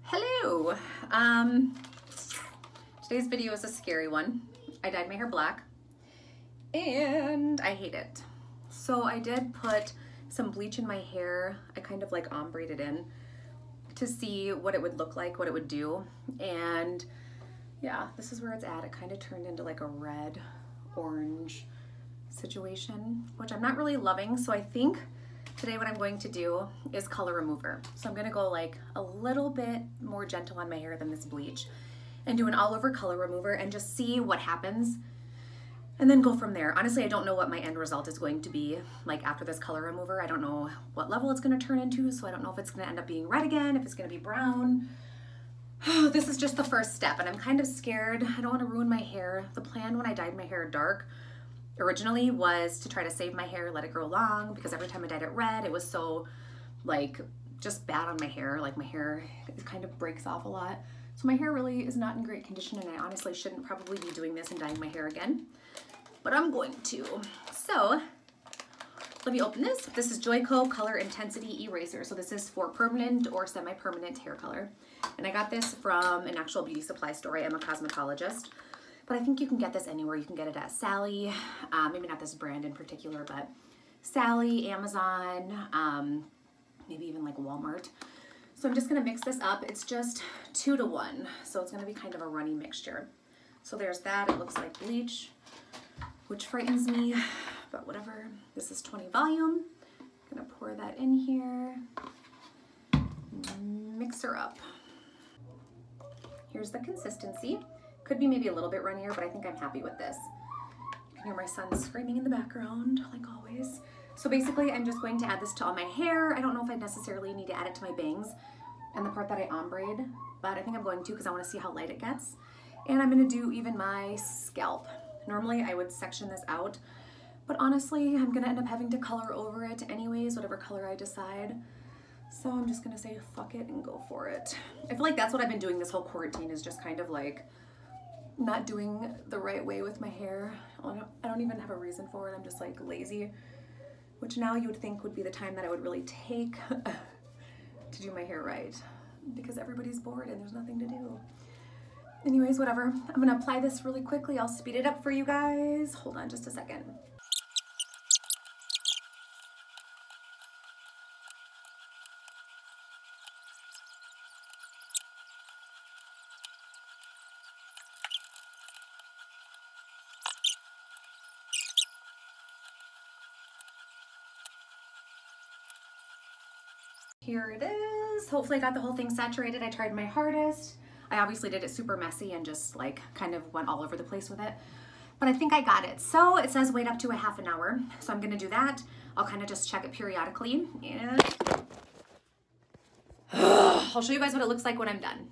Hello. Today's video is a scary one. I dyed my hair black and I hate it. So I did put some bleach in my hair. I kind of like ombre it in to see what it would look like, what it would do. And yeah, this is where it's at. It kind of turned into like a red orange situation, which I'm not really loving. So I think today what I'm going to do is color remover. So I'm gonna go like a little bit more gentle on my hair than this bleach and do an all over color remover and just see what happens and then go from there. Honestly, I don't know what my end result is going to be like after this color remover. I don't know what level it's gonna turn into, so I don't know if it's gonna end up being red again, if it's gonna be brown. This is just the first step and I'm kind of scared. I don't wanna ruin my hair. The plan when I dyed my hair dark originally was to try to save my hair, let it grow long, because every time I dyed it red, it was so like just bad on my hair. Like my hair kind of breaks off a lot. So my hair really is not in great condition and I honestly shouldn't probably be doing this and dyeing my hair again, but I'm going to. So let me open this. This is Joico Color Intensity Eraser. So this is for permanent or semi-permanent hair color. And I got this from an actual beauty supply store. I am a cosmetologist. But I think you can get this anywhere. You can get it at Sally, maybe not this brand in particular, but Sally, Amazon, maybe even like Walmart. So I'm just gonna mix this up. It's just 2 to 1. So it's gonna be kind of a runny mixture. So there's that, it looks like bleach, which frightens me, but whatever. This is 20 volume. I'm gonna pour that in here, mix her up. Here's the consistency. Could be maybe a little bit runnier, but I think I'm happy with this. You can hear my son screaming in the background, like always. So basically, I'm just going to add this to all my hair. I don't know if I necessarily need to add it to my bangs and the part that I ombre'd, but I think I'm going to because I want to see how light it gets. And I'm going to do even my scalp. Normally, I would section this out, but honestly, I'm going to end up having to color over it anyways, whatever color I decide. So I'm just going to say fuck it and go for it. I feel like that's what I've been doing this whole quarantine, is just kind of like not doing the right way with my hair. I don't even have a reason for it. I'm just like lazy, which now you would think would be the time that I would really take to do my hair right, because everybody's bored and there's nothing to do. Anyways, whatever. I'm gonna apply this really quickly. I'll speed it up for you guys. Hold on just a second. Here it is. Hopefully I got the whole thing saturated. I tried my hardest. I obviously did it super messy and just like kind of went all over the place with it, but I think I got it. So it says wait up to a half an hour. So I'm gonna do that. I'll kind of just check it periodically and I'll show you guys what it looks like when I'm done.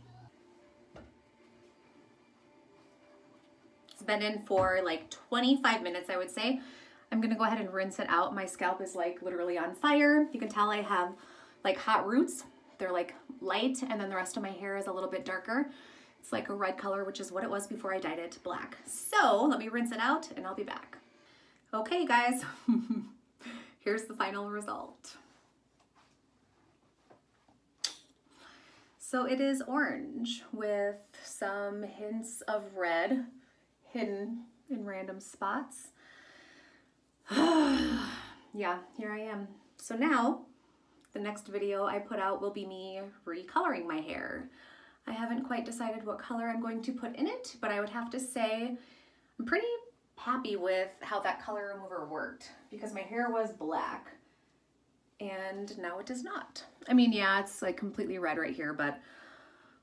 It's been in for like 25 minutes, I would say. I'm gonna go ahead and rinse it out. My scalp is like literally on fire. You can tell I have like hot roots. They're like light, and then the rest of my hair is a little bit darker. It's like a red color, which is what it was before I dyed it black. So let me rinse it out and I'll be back. Okay guys, here's the final result. So it is orange with some hints of red hidden in random spots. Yeah, here I am. So now the next video I put out will be me recoloring my hair. I haven't quite decided what color I'm going to put in it, but I would have to say I'm pretty happy with how that color remover worked, because my hair was black and now it is not. I mean, yeah, it's like completely red right here, but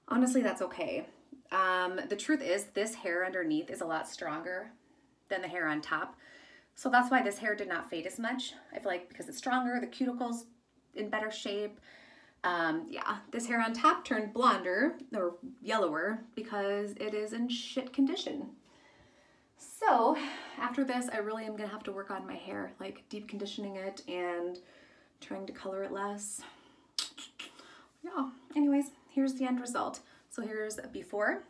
honestly, that's okay. The truth is this hair underneath is a lot stronger than the hair on top. So that's why this hair did not fade as much. I feel like because it's stronger, the cuticles in better shape. Yeah, this hair on top turned blonder or yellower because it is in shit condition. So after this, I really am gonna have to work on my hair, like deep conditioning it and trying to color it less. Yeah, anyways, here's the end result. So here's before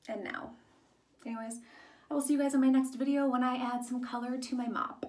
and now. Anyways, I will see you guys in my next video when I add some color to my mop.